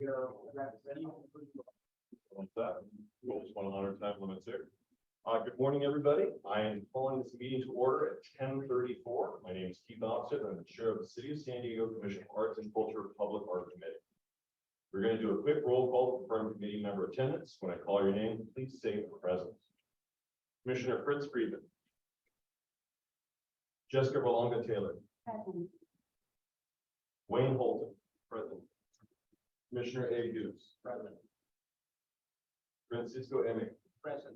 We'll just want to honor time limits here. Good morning, everybody. I am calling this meeting to order at 10:34. My name is Keith Offset. I'm the chair of the City of San Diego Commission for Arts and Culture Public Art Committee. We're going to do a quick roll call to confirm committee member attendance. When I call your name, please say present. Commissioner Fritz Friedman. Jessica Rolonga Taylor. Present. Wayne Holton. Present. Commissioner A. Hughes. Present. Francisco Eme. Present.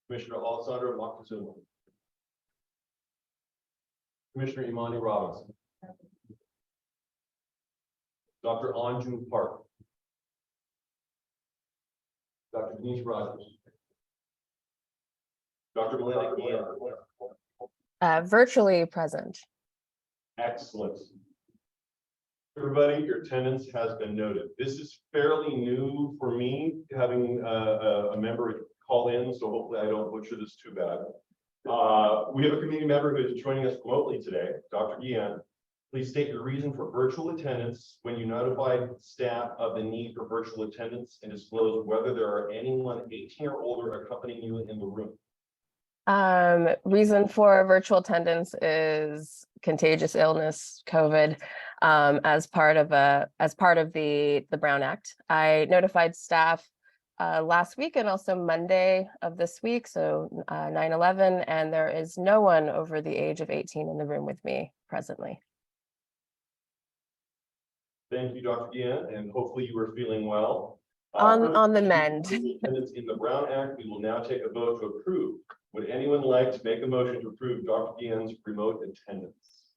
Commissioner Alessandro Moctezuma. Commissioner Imani Robinson. Dr. Anju Park. Dr. Denise Rogers. Dr. Melinda Guillen. Virtually present. Excellent. Everybody, your attendance has been noted. This is fairly new for me, having a member call in, so hopefully I don't butcher this too bad. We have a community member who is joining us remotely today, Dr. Guillen. Please state your reason for virtual attendance when you notified staff of the need for virtual attendance and disclose whether there are anyone 18 or older accompanying you in the room. Reason for virtual attendance is contagious illness, COVID, as part of the Brown Act. I notified staff last week and also Monday of this week, so 9/11, and there is no one over the age of 18 in the room with me presently. Thank you, Dr. Guillen, and hopefully you are feeling well. On the mend. Attendance in the Brown Act, we will now take a vote to approve. Would anyone like to make a motion to approve Dr. Guillen's remote attendance?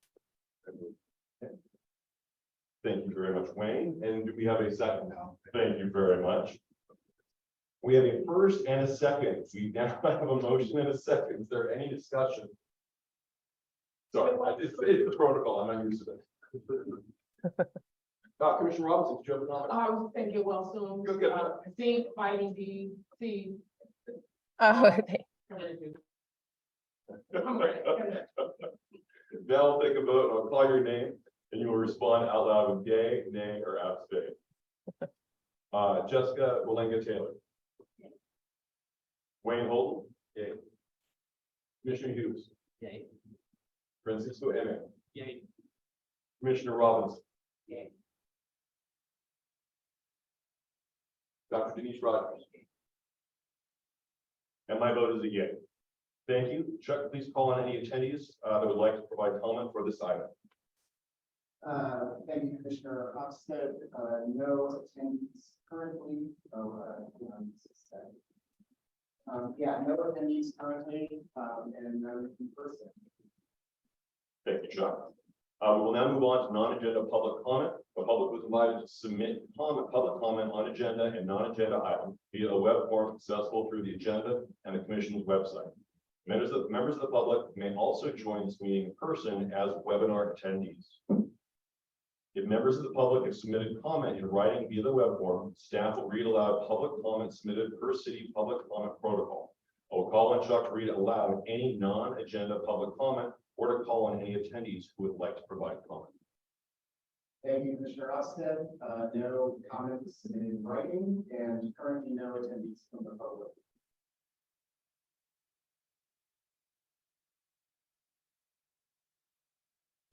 Thank you very much, Wayne. And do we have a second? Thank you very much. We have a first and a second. We now have a motion and a second. Is there any discussion? Sorry, it's the protocol. I'm not used to it. Commissioner Robinson, did you have a comment? I was thinking, well, soon. Go get it. I think vitamin D, C. Oh, okay. Now I'll take a vote. I'll call your name and you will respond out loud with yay, nay, or abstain. Jessica Rolonga Taylor. Wayne Holton. Yay. Commissioner Hughes. Yay. Francisco Eme. Yay. Commissioner Robinson. Yay. Dr. Denise Rogers. And my vote is a yay. Thank you. Chuck, please call on any attendees that would like to provide comment for this item. Thank you, Commissioner Ofsted. No attendees currently. Yeah, no attendees currently, and no in person. Thank you, Chuck. We will now move on to non-agenda public comment. The public was invited to submit public comment on agenda and non-agenda items via a web form accessible through the agenda and the Commission's website. Members of the public may also join this meeting in person as webinar attendees. If members of the public have submitted comment in writing via the web form, staff will read aloud public comment submitted per city public comment protocol. I will call on Chuck to read aloud any non-agenda public comment or to call on any attendees who would like to provide comment. Thank you, Commissioner Ofsted. No comments submitted in writing, and currently no attendees from the public.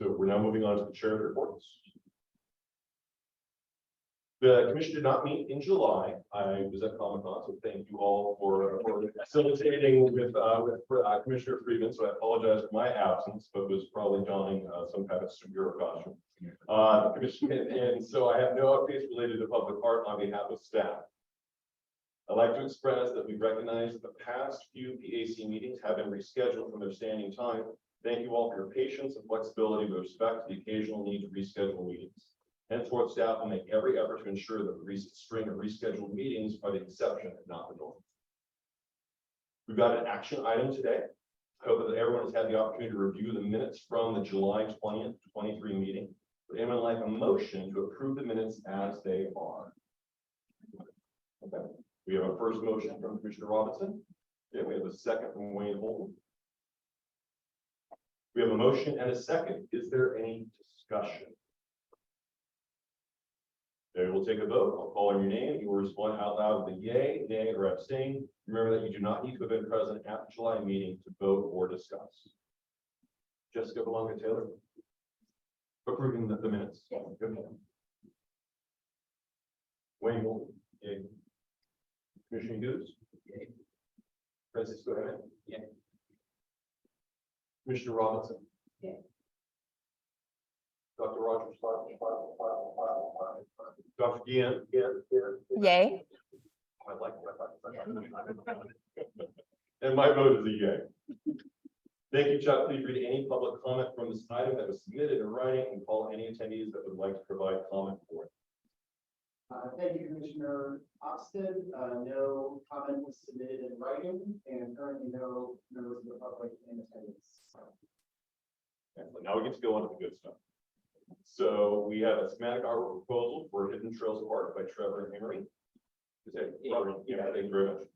So we're now moving on to the chair's reports. The commission did not meet in July. I was at Comic-Con, so thank you all for facilitating with Commissioner Friedman. So I apologize for my absence, but was probably donning some kind of superhero costume. The commission, and so I have no updates related to public art on behalf of staff. I'd like to express that we recognize that the past few PAC meetings have been rescheduled from their standing time. Thank you all for your patience and flexibility with respect to the occasional need to reschedule meetings. Henceforth, staff will make every effort to ensure that the recent string of rescheduled meetings are the exception and not the norm. We've got an action item today. I hope that everyone has had the opportunity to review the minutes from the July 20th, 23 meeting. Would anyone like a motion to approve the minutes as they are? Okay. We have a first motion from Commissioner Robinson. Okay, we have a second from Wayne Holton. We have a motion and a second. Is there any discussion? Okay, we'll take a vote. I'll call on your name. You will respond out loud with a yay, nay, or abstain. Remember that you do not need to have been present at the July meeting to vote or discuss. Jessica Belonga Taylor. Approving the minutes. Yes. Okay. Wayne Gold. Yay. Commissioner Hughes. Yay. Francisco Hammond. Yay. Commissioner Robinson. Yay. Dr. Rogers. Dr. Deanne. Yay. I like that. And my vote is a yay. Thank you, Chuck. Please read any public comment from this item that was submitted in writing and call any attendees that would like to provide comment for it. Thank you, Commissioner Oxted. No comment was submitted in writing, and currently no members of the public in attendance. Excellent. Now we get to go on to the good stuff. So we have a schematic art proposal for Hidden Trails Park by Trevor Emery. Is that Trevor? Yeah, thank you very much.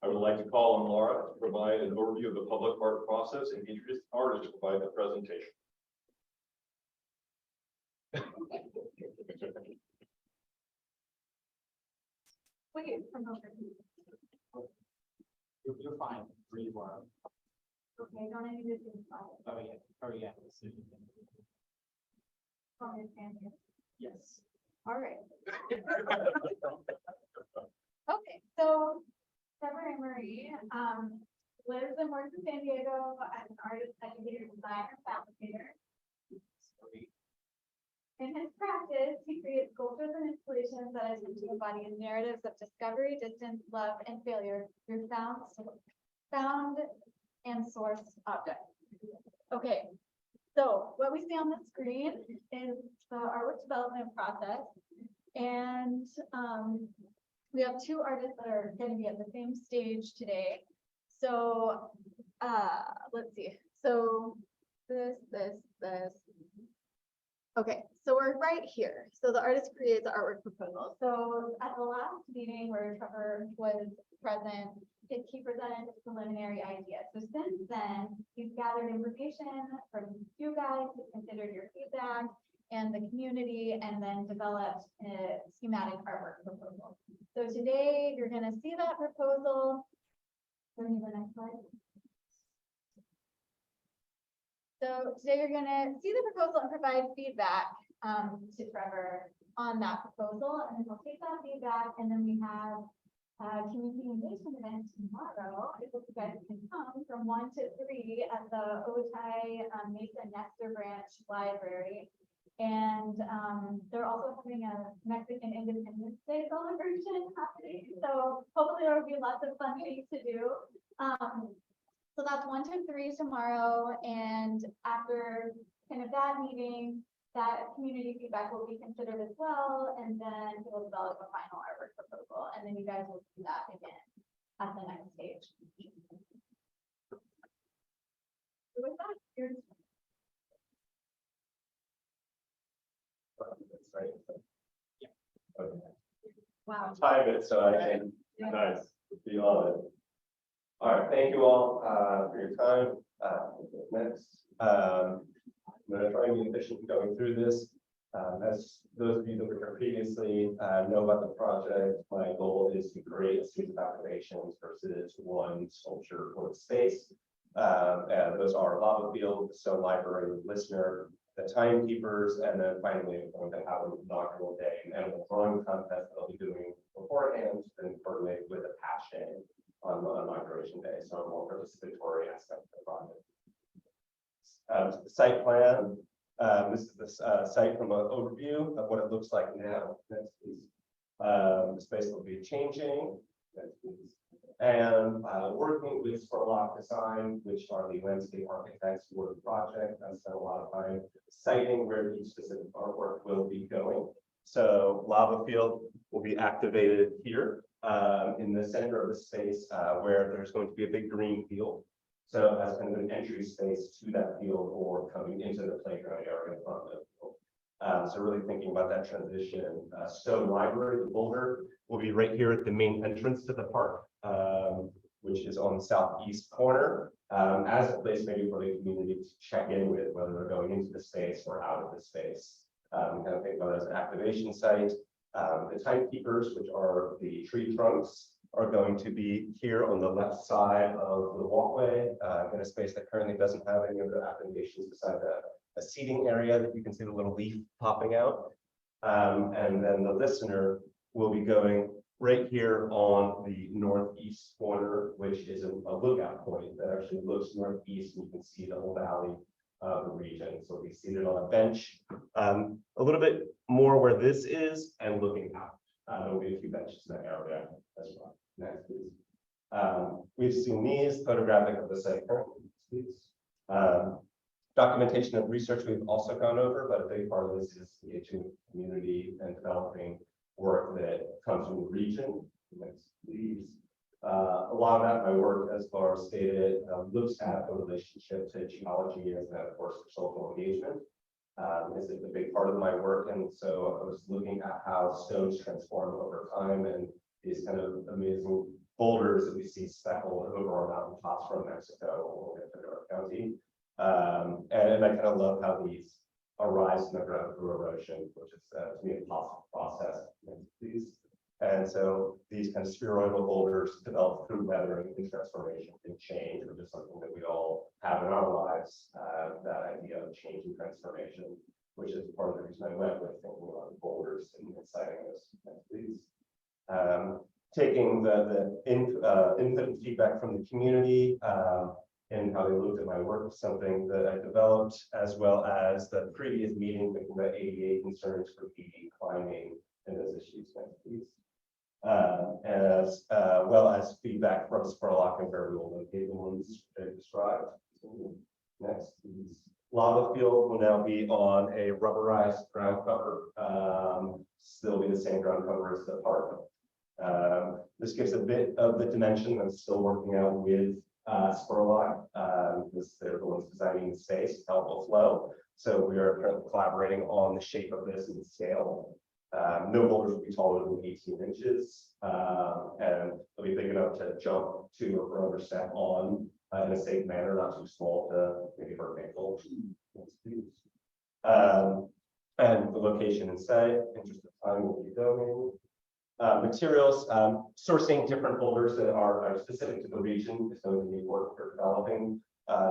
I would like to call on Laura to provide an overview of the public art process and introduce the artist to provide the presentation. Wait, from over here. You're fine. Where you are. Okay, don't I need to do this? Oh, yeah. Oh, yeah. Yes. All right. Okay, so Trevor Emery, lives and works in San Diego as an artist, educator, designer, fabricator. In his practice, he creates sculptures and installations that attempt to embody narratives of discovery, distance, love, and failure through found and source objects. Okay, so what we see on the screen is the artwork development process. And we have two artists that are going to be at the same stage today. So let's see. So this. Okay, so we're right here. So the artist creates the artwork proposal. So at the last meeting where Trevor was present, he presented his preliminary idea. So since then, he's gathered information from you guys, he's considered your feedback and the community, and then developed a schematic artwork proposal. So today, you're gonna see that proposal. Go to the next slide. So today you're gonna see the proposal and provide feedback to Trevor on that proposal, and then we'll take that feedback, and then we have a community engagement event tomorrow. I hope you guys can come from 1 to 3 at the Ojai Mesa Nestor Branch Library. And they're also having a Mexican Independence Day celebration happening. So hopefully there will be lots of fun things to do. So that's 1 to 3 tomorrow. And after kind of that meeting, that community feedback will be considered as well. And then we'll develop a final artwork proposal. And then you guys will see that again at the next stage. So with that, here's wow. Time it so I can, nice, be on it. All right, thank you all for your time. Next, I'm gonna try and be efficient going through this. As those of you that were here previously know about the project, my goal is to create a series of activations versus one sculpture for the space. And those are Lava Field, the Stone Library, Listener, the Timekeepers, and then finally we're going to have an inaugural day and a drawing contest that I'll be doing beforehand and coordinate with a passion on inauguration day. So a more participatory aspect of the project. The site plan. This is the site from an overview of what it looks like now. Next, please. The space will be changing. Next, please. And working with Spurlock Design, which are the landscape architects for the project. I spent a lot of time citing where each specific artwork will be going. So Lava Field will be activated here in the center of the space where there's going to be a big green field. So as kind of an entry space to that field or coming into the playground area in front of the field. So really thinking about that transition. Stone Library, the boulder, will be right here at the main entrance to the park, which is on the southeast corner, as a place maybe for the community to check in with whether they're going into the space or out of the space. Kind of think about it as an activation site. The timekeepers, which are the tree trunks, are going to be here on the left side of the walkway, in a space that currently doesn't have any of the applications beside a seating area that you can see the little leaf popping out. And then the listener will be going right here on the northeast corner, which is a lookout point that actually looks northeast, and you can see the whole valley of the region. So we'll be seated on a bench, a little bit more where this is and looking out. There'll be a few benches in that area as well. Next, please. We've seen these photographic of the site currently, please. Documentation of research we've also gone over, but a big part of this is engaging the community and developing work that comes from the region. Next, please. A lot of that, my work, as Laura stated, looks at the relationship to geology and then, of course, social engagement. Is a big part of my work, and so I was looking at how stones transform over time, and these kind of amazing boulders that we see speckled over our mountain tops from Mexico or Fedora County. And I kind of love how these arise from the ground through erosion, which is to me a possible process. And so these kind of spheroidal boulders develop through weathering and transformation and change, which is something that we all have in our lives. That idea of change and transformation, which is part of the reason I went with thinking about boulders and citing this. Please. Taking the input and feedback from the community and how they looked at my work, something that I developed, as well as the previous meeting thinking about ADA concerns for PD climbing and those issues. Next, please. As well as feedback from Spurlock and where we will locate the ones they described. Next, please. Lava field will now be on a rubberized ground cover. Still be the same ground cover as the park. This gives a bit of the dimension. I'm still working out with Spurlock, because they're the ones designing the space, helpful flow. So we are currently collaborating on the shape of this and the scale. No boulders will be taller than 18 inches, and they'll be big enough to jump to or further step on in a safe manner, not too small to maybe hurt ankle. And the location and site, interest of time will be going. Materials, sourcing different boulders that are specific to the region is going to be work for developing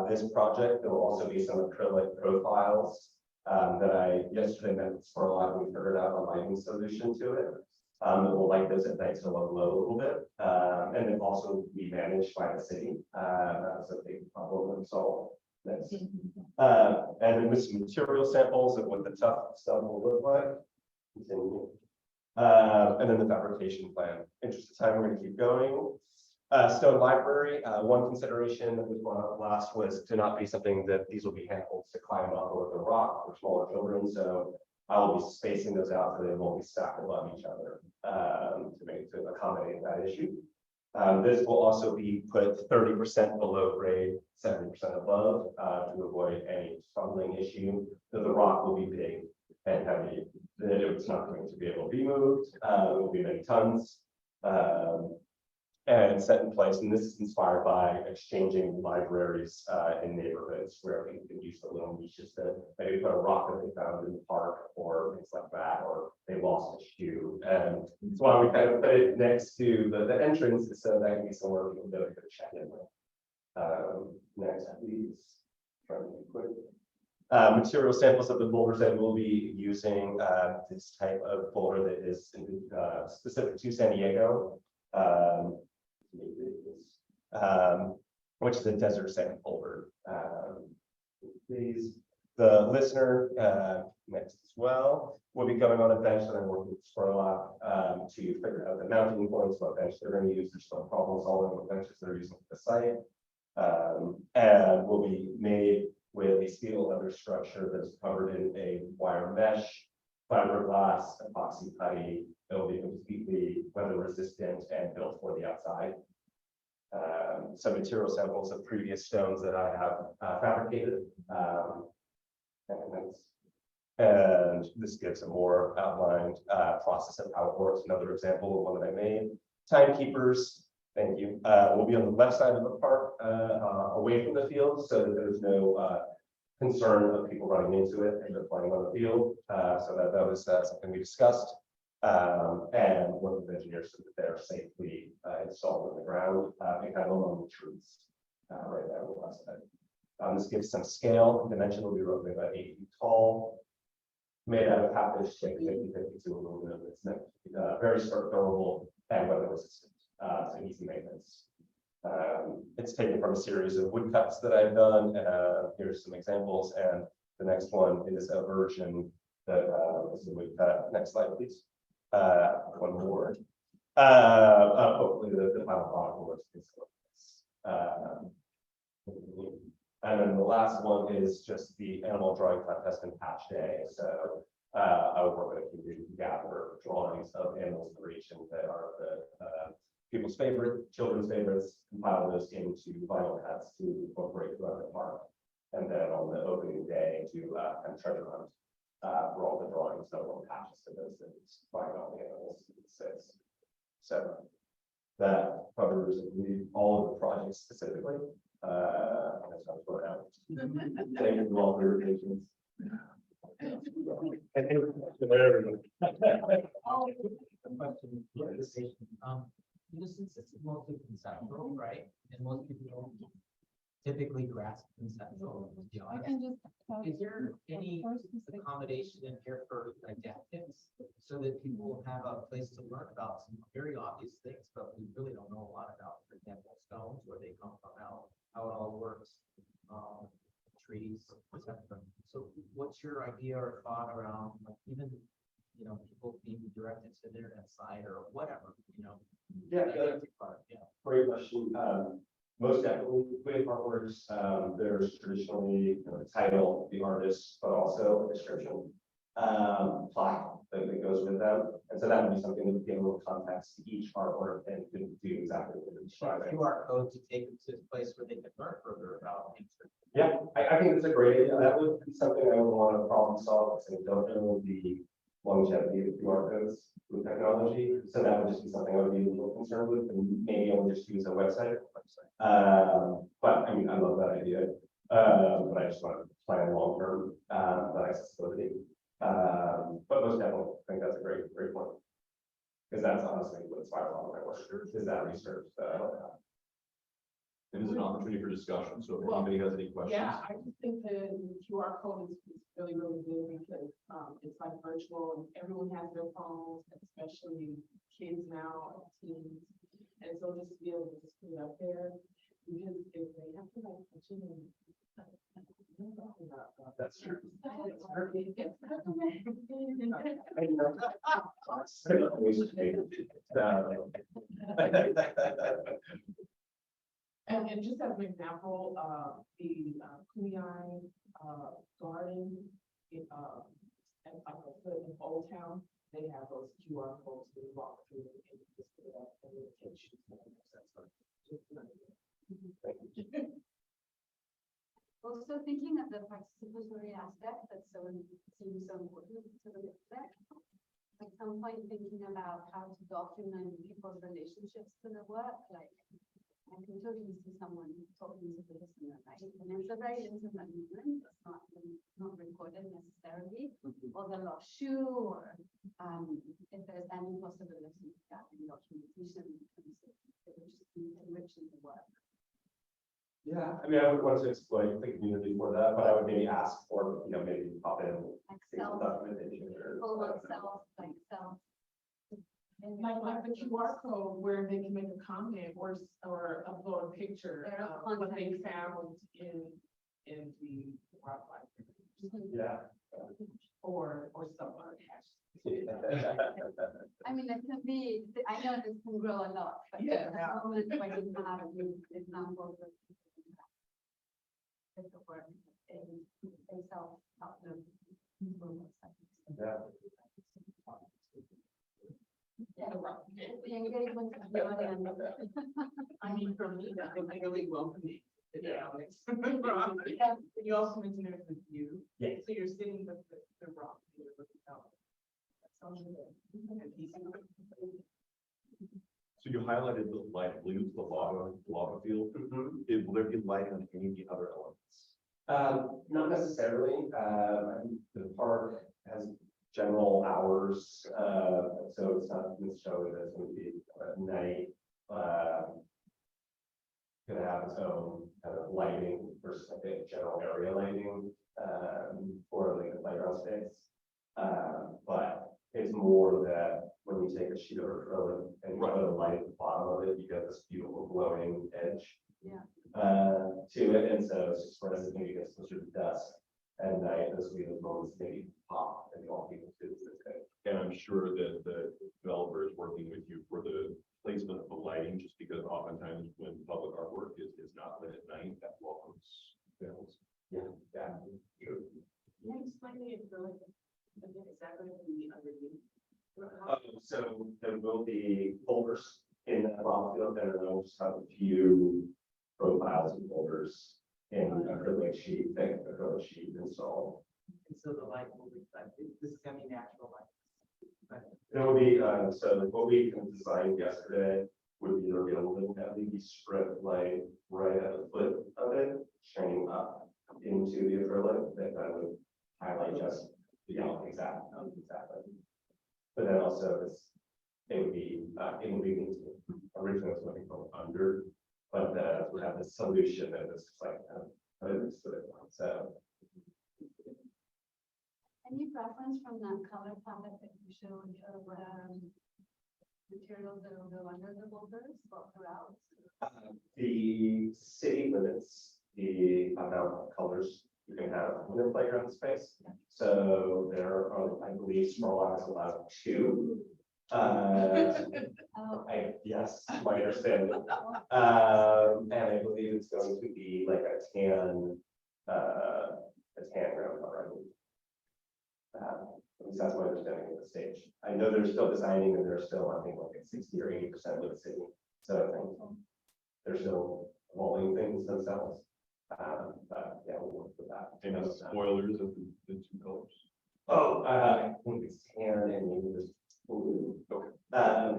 this project. There will also be some acrylic profiles that I yesterday met with Spurlock, and we figured out a lighting solution to it. It will light those at night to low a little bit, and then also be managed by the city. That's a big problem to solve. Next. And then with some material samples of what the tough stuff will look like. Continue. And then the fabrication plan. Interest of time, we're going to keep going. Stone library, one consideration that was brought up last was to not be something that these will be handholds to climb up over the rock for smaller children. So I will be spacing those out so they won't be stacked above each other to accommodate that issue. This will also be put 30% below grade, 70% above to avoid any stumbling issue. So the rock will be big and heavy. It's not going to be able to be moved. It will be many tons. And set in place, and this is inspired by exchanging libraries in neighborhoods where people can use the little niches to maybe put a rock that they found in the park or things like that, or they lost a shoe. And that's why we kind of put it next to the entrance, so that can be somewhere we can go to check in with. Next, please. Try to be quick. Material samples of the boulders that we'll be using. This type of boulder that is specific to San Diego. Which is a desert sand boulder. Please, the listener next as well will be going on a bench that I'm working with Spurlock to figure out the mounting points, what bench they're going to use. There's some problem solving what benches they're using for the site, and will be made with a steel leather structure that's covered in a wire mesh, fiberglass, epoxy putty. It'll be completely weather resistant and built for the outside. Some material samples of previous stones that I have fabricated. And this gives a more outlined process of how it works. Another example of one that I made. Timekeepers, thank you, will be on the left side of the park, away from the field, so that there's no concern of people running into it and they're playing on the field. So that was something we discussed. And work with engineers so that they're safely installed in the ground, and kind of along the trees, right there on the west side. This gives some scale, dimension will be roughly about 8 feet tall. Made out of half-inch thick 50-52 aluminum. It's very durable and weather resistant, so easy maintenance. It's taken from a series of woodcuts that I've done. Here's some examples, and the next one is a version that is a woodcut. Next slide, please. One more. Hopefully the final product will look and then the last one is just the animal drawing contest and patch day. So I would work with a community to gather drawings of animals in the region that are the people's favorite, children's favorites, compile those into vinyl cuts to incorporate throughout the park. And then on the opening day to kind of treasure hunt for all the drawings, no one patches to those things, find all the animals. So that covers all of the projects specifically. That's not what happens. Thank you all for your patience. Since it's mostly conceptual, right? And most people don't typically grasp conceptual. You know, I guess, is there any accommodation in here for adaptives so that people have a place to learn about some very obvious things, but we really don't know a lot about, for example, stones, where they come from, how it all works, trees, etc. So what's your idea or thought around, like, even, you know, people being directed to their site or whatever, you know? Yeah, great question. Most definitely with artworks, there's traditionally a title, the artist, but also a description, plaque that goes with them. And so that would be something that would give a little context to each artwork and do exactly what it's describing. QR code to take them to a place where they can learn further about things. Yeah, I think it's a great idea. That would be something I would want to problem solve, because I don't know the longevity of QR codes with technology. So that would just be something I would be a little concerned with, and maybe I'll just use a website. But I mean, I love that idea. But I just want to plan long term, that accessibility. But most definitely, I think that's a great point. Because that's honestly what inspires all of my work, is that research that I don't have. It is an opportunity for discussion, so if anybody has any questions. Yeah, I just think the QR code is really, really good because it's like virtual and everyone has their phones, especially kids now, teens. And so just to be able to just put it up there, because if they have to like put you in. That's true. And just as an example, the Kunai garden, and like I said, in Old Town, they have those QR codes to walk through and just put it up and it takes you. Also thinking of the participatory aspect that's seems so important to the exec. At some point thinking about how to document people's relationships to the work, like I can totally see someone talking to the listener, right? And it's a very intimate moment, it's not recorded necessarily, or the lost shoe, or if there's any possibility of that in documentation, enriching the work. Yeah, I mean, I would want to exploit the community for that, but I would maybe ask for, you know, maybe pop in. Excel, Documentation or. full of self, like self. Like the QR code where they can make a comment or upload a picture Their of what they content. found in the wildlife. Yeah. Or some other hash. I mean, it can be, I know this can grow a lot, but Yeah. the moment when you have examples of the work in self-help. Yeah. Yeah, the engagement of the audience. I mean, for me, that was really welcoming. Yeah. You also mentioned it with you. Yeah. So you're sitting with the rock. You're looking out. That sounds good. So you highlighted the light blue, the lava field. Will there be light on any of the other elements? Not necessarily. The park has general hours, so it's not necessarily that it's gonna be at night. Gonna have its own kind of lighting versus like a general area lighting, for like the playground space. But it's more that when you take a sheet of acrylic and you put a light at the bottom of it, you get this beautiful glowing edge. Yeah. To it, and so it's just whereas it maybe gets closer to dusk at night, those will be those moments maybe pop and you want people to do this thing. And I'm sure that the developer is working with you for the placement of the lighting, just because oftentimes when public artwork is not lit at night, that welcomes bills. Yeah. Can you explain the acrylic, exactly what we underneath? So there will be folders in that ball field, and then we'll just have a few profiles and folders in acrylic sheet, thick acrylic sheet installed. And so the light will reflect, this is gonna be natural light. Right. There will be, so what we kind of designed yesterday would be there'll be a little LED strip light right at the foot of it, shining up into the acrylic that would highlight just, exactly. But then also it would be originally it was looking from under, but we have this solution that is like, so. Any preference from that color palette that you showed of materials that will go under the boulders or throughout? The city limits the amount of colors you can have in the playground space. So there are, I believe, Small is allowed 2. Oh, Yes, my understanding. And I believe it's going to be like a tan ground color. At least that's my understanding of the stage. I know they're still designing and they're still, I think, like at 60 or 80% with the city. So I think they're still evolving things themselves. But yeah, we'll work with that. And the spoilers of the 2 colors. Oh, I think it's tan and maybe just blue. Okay.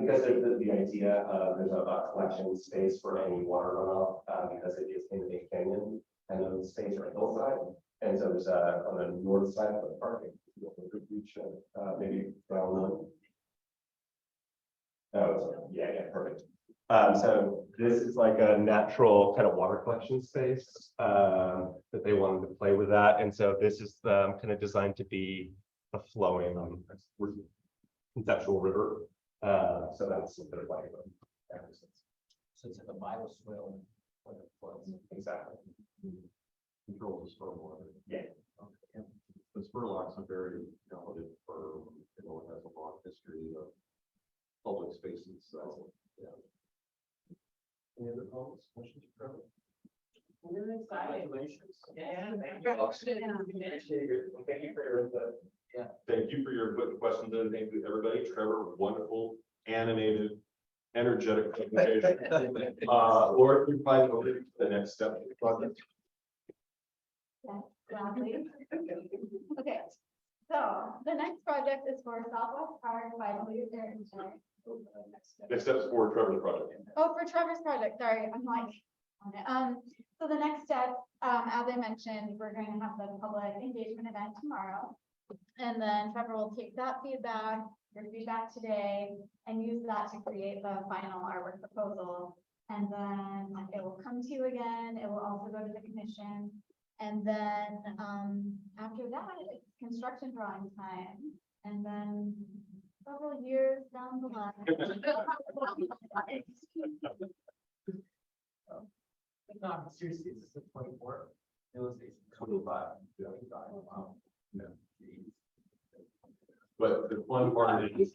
Because there's the idea of there's a collection space for any water runoff, because it is in the big canyon and the space right hillside. And so there's on the north side of the park, a good beach, maybe around one. Oh, yeah, perfect. So this is like a natural kind of water collection space that they wanted to play with that. And so this is kind of designed to be a flowing conceptual river. So that's what they're playing with. So it's like a bioswale. When it flows. Exactly. Control the stormwater. Yeah. The Spurlocks are very talented for, it has a long history of public spaces, so, yeah. Any other comments, questions, Trevor? We're excited. Congratulations. Yeah. Thank you for your input. Thank you for your good questions and thank you everybody. Trevor, wonderful, animated, energetic presentation. Laura, you probably go to the next step of the project. Gladly. Okay, so the next project is for Southwest Park by Blue Air Engineering. Next step is for Trevor's project. Oh, for Trevor's project, sorry, I'm like on it. So the next step, as I mentioned, we're going to have the public engagement event tomorrow. And then Trevor will take that feedback, your feedback today, and use that to create the final artwork proposal. And then it will come to you again. It will also go to the commission. And then, after that, it's construction drawing time. And then several years down the line. No, seriously, this is 24. It was 25. Wow. Yeah. But the fun part is,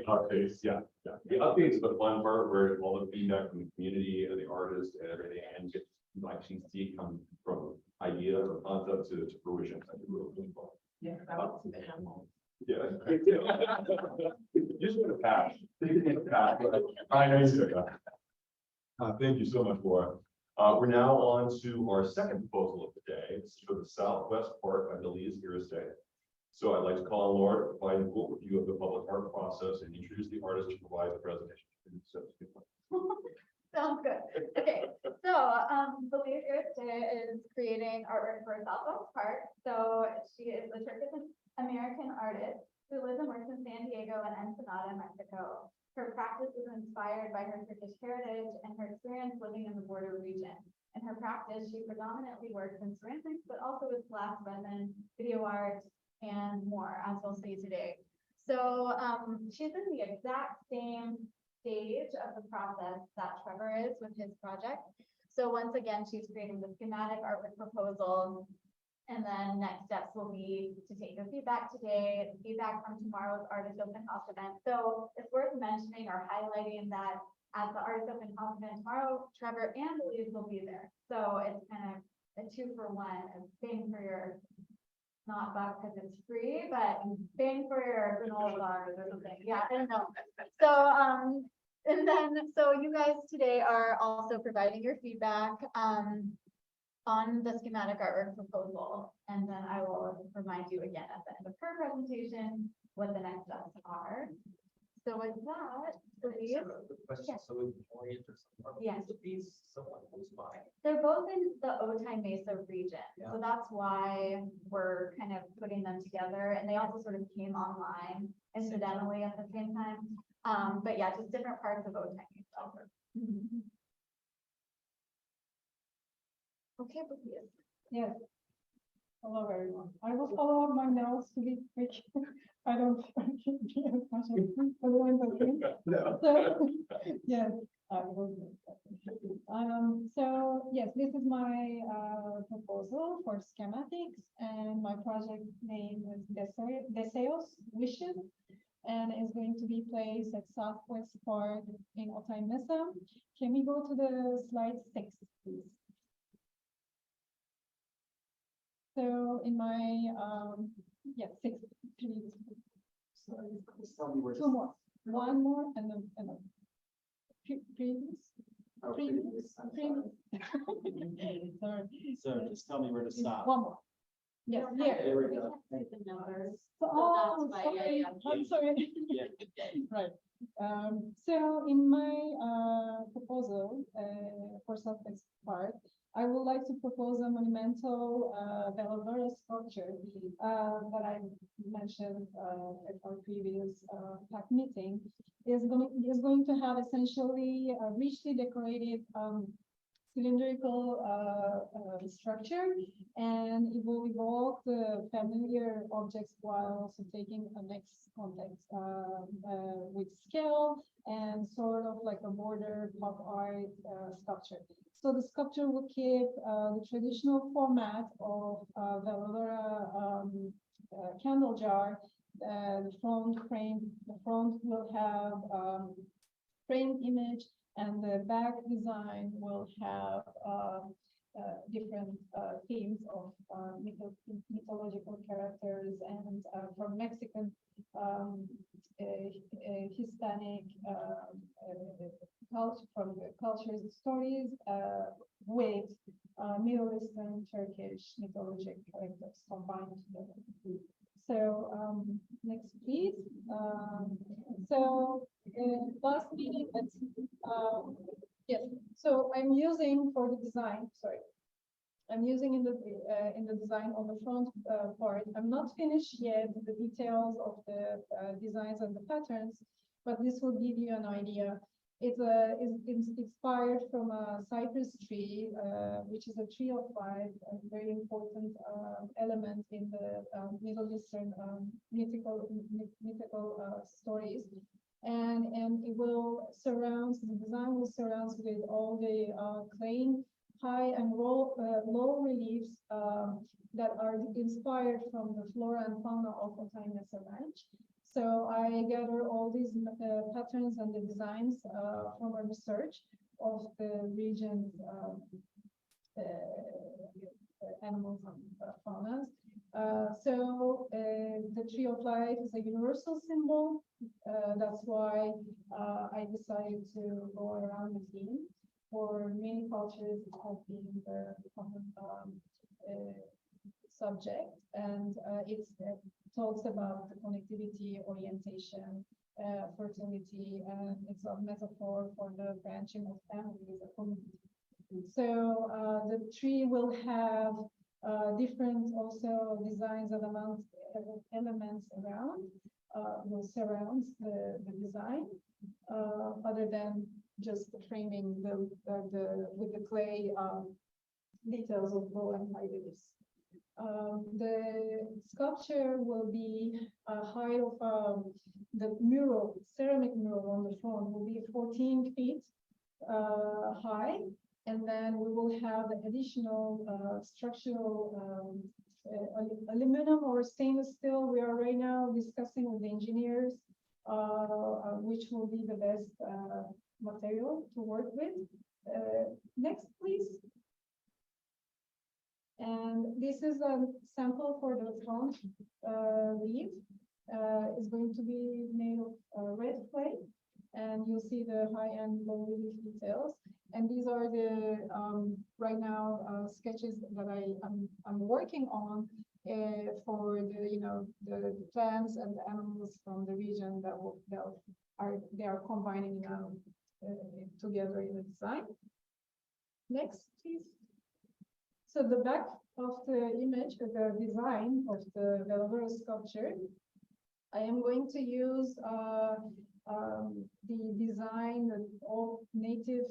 updates, yeah. The updates, the fun part where all the feedback from the community and the artist and everything, and get to actually see it come from idea or concept to fruition. I think we're really fun. Yeah, that was the animal. Yeah. Just want to pass. I know you said that. Thank you so much, Laura. We're now on to our second proposal of the day. It's for the Southwest Park by Belize Estate. So I'd like to call on Laura to provide an overview of the public art process and introduce the artist to provide the presentation. Sounds good. Okay, so Belize is creating artwork for Southwest Park. So she is a Turkish American artist who lives San Diego and Ensenada, Mexico. Her practice is inspired by her Turkish heritage and her experience living in the border region. In her practice, she predominantly works in ceramics, but also with glass resin, video art, and more, as we'll see today. So she's in the exact same stage of the process that Trevor is with his project. So once again, she's creating the schematic artwork proposal. And then next steps will be to take your feedback today, feedback from tomorrow's Artist Open House event. So it's worth mentioning or highlighting that at the Artist Open House event tomorrow, Trevor and Louise will be there. So it's kind of a 2-for-1, a bang for your, not buck because it's free, but bang for your granola bars or something. Yeah, I don't know. So, and then, so you guys today are also providing your feedback, on the schematic artwork proposal. And then I will remind you again at the end of her presentation, what the next steps are. So with that, Louise, Question, Yes. so with Orient or something. Yes. These somewhat close by. they're both in the Otay Mesa region. Yeah. So that's why we're kind of putting them together. And they also sort of came online incidentally at the same time. But yeah, just different parts of Otay Mesa. Mhm. Okay, Louise. Yes. Hello, everyone. I will follow up my notes to be quick. I don't. be as much as everyone but me. So, yes, I will. do that. So yes, this is my proposal for schematics, and my project name is Deseos Wishes, and is going to be placed at Southwest Park in Otay Mesa. Can we go to the slide 6, please? So in my, 6, please. Sorry, Just tell me where. 2 more, 1 more, and then, previous. Oh, Previous. I'm Previous. Sorry. So just tell me where to stop. 1 more. Yes, here. There we go. The numbers. So, oh, that's why, sorry, yeah. I'm sorry. Yeah. Right. So in my proposal for Southwest Park, I would like to propose a monumental Veladora sculpture that I mentioned at our previous PAC meeting. Is going to have essentially a richly decorated cylindrical structure, and it will evoke the familiar objects while also taking a next context with scale and sort of like a border pop art sculpture. So the sculpture will keep the traditional format of Veladora candle jar. The front will have frame image, and the back design will have different themes of mythological characters and from Mexican, Hispanic culture, from the cultures and stories with Middle Eastern, Turkish mythological characters combined together. So next, please. So last meeting, yes. So I'm using for the design. Sorry, I'm using in the design on the front part. I'm not finished yet with the details of the designs and the patterns, but this will give you an idea. It's inspired from a cypress tree, which is a tree of life, a very important element in the Middle Eastern mythical stories. And it will surround, the design will surround with all the claim, high and low reliefs that are inspired from the flora and fauna of Otay Mesa Ranch. So I gather all these patterns and the designs from a research of the region's animals and faunas. So the tree of life is a universal symbol. That's why I decided to go around the theme. For many cultures, it has been the common subject, and it talks about the connectivity, orientation, fertility, and it's a metaphor for the branching of families, a community. So the tree will have different also designs and elements around. will surround the design, other than just framing with the clay, details of low and high leaves. The sculpture will be a height of, the mural, ceramic mural on the front will be 14 feet high. And then we will have additional structural aluminum or stainless steel. We are right now discussing with the engineers which will be the best material to work with. Next, please. And this is a sample for the front leaf. It's going to be made of red clay, and you'll see the high and low relief details. And these are the right now sketches that I'm working on for the plants and the animals from the region that they are combining together in the design. Next, please. So the back of the image, the design of the Velovera sculpture, I am going to use the design of all native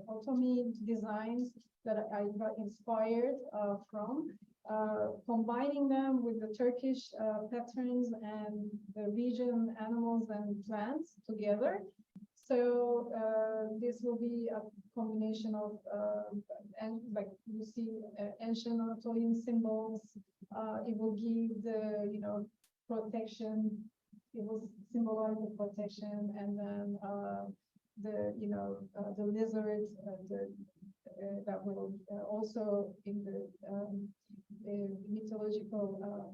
Otomi designs that I got inspired from, combining them with the Turkish patterns and the region animals and plants together. So this will be a combination of and like you see ancient Anatolian symbols. It will give the protection. It will symbolize the protection, and then the lizard that will also in the mythological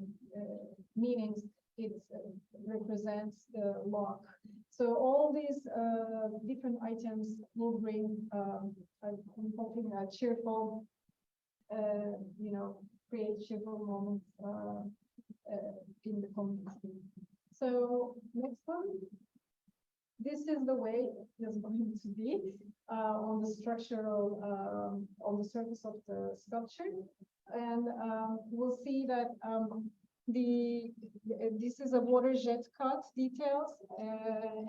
meanings. It represents the lock. So all these different items will bring, I'm hoping, a cheerful, create cheerful moments in the community. So next one. This is the way it's going to be on the structural, on the surface of the sculpture. And we'll see that this is a water jet cut details,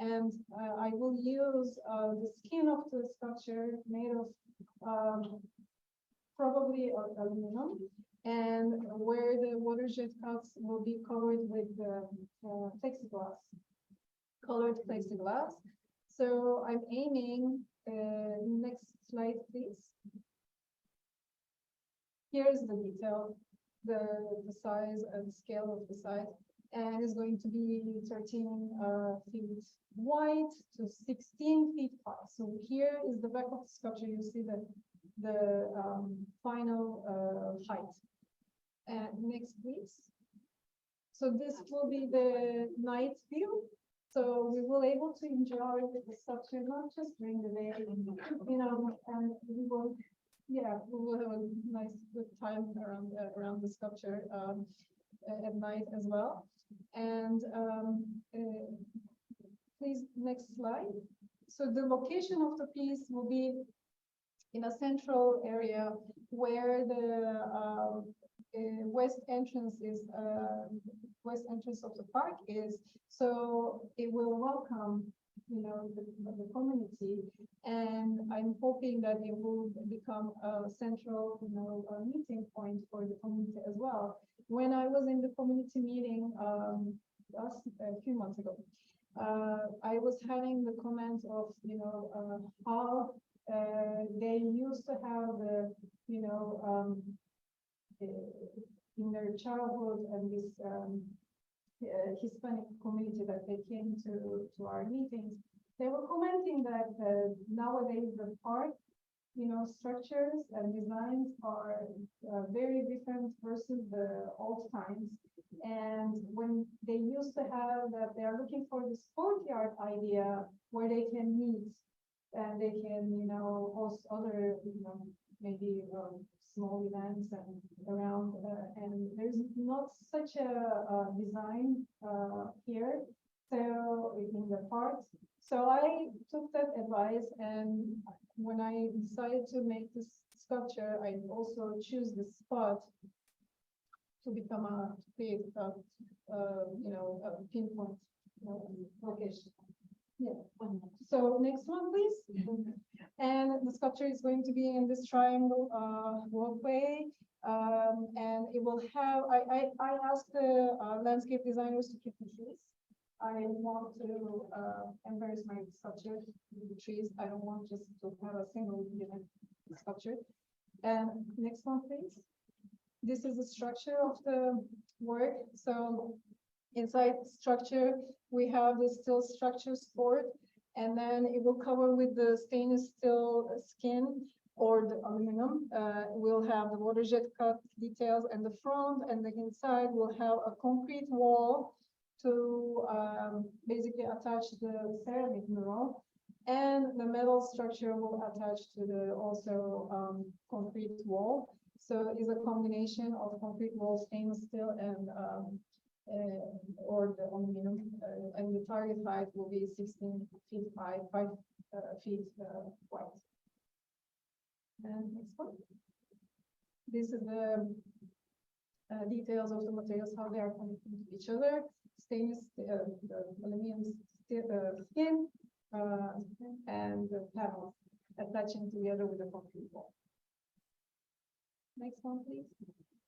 and I will use the skin of the sculpture made of probably aluminum, and where the water jet cuts will be covered with plexiglass, colored plexiglass. So I'm aiming, next slide, please. Here's the detail. The size and scale of the site, and it's going to be 13 feet wide to 16 feet high. So here is the back of the sculpture. You see the final height. And next, please. So this will be the night view. So we will able to enjoy the sculpture not just during the day, and we will. Yeah, we will have a nice good time around the sculpture at night as well. And please, next slide. So the location of the piece will be in a central area where the west entrance of the park is. So it will welcome the community, and I'm hoping that it will become a central, a meeting point for the community as well. When I was in the community meeting a few months ago, I was having the comment of how they used to have in their childhood, and this Hispanic community that they came to our meetings, they were commenting that nowadays the park, structures and designs are very different versus the old times. And when they used to have that, they are looking for this courtyard idea where they can meet and they can, host other, maybe small events and around, and there's not such a design here, so in the park. So I took that advice, and when I decided to make this sculpture, I also choose the spot to become a, to create a, a pinpoint, location. Yeah, so next one, please. And the sculpture is going to be in this triangle, walkway. And it will have, I asked the landscape designers to keep the trees. I want to, embrace my sculpture with the trees. I don't want just to have a single sculpture. And next one, please. This is the structure of the work. So inside the structure, we have the steel structure support, and then it will cover with the stainless steel skin or the aluminum. We'll have the water jet cut details, and the front and the inside will have a concrete wall to basically attach the ceramic mural. And the metal structure will attach to the also concrete wall. So it's a combination of concrete wall, stainless steel, and or the aluminum, and the target height will be 16 feet high, 5 feet wide. And next one. This is the details of the materials, how they are connected to each other. Stainless, the aluminum skin, and the panels attaching together with the concrete wall. Next one, please.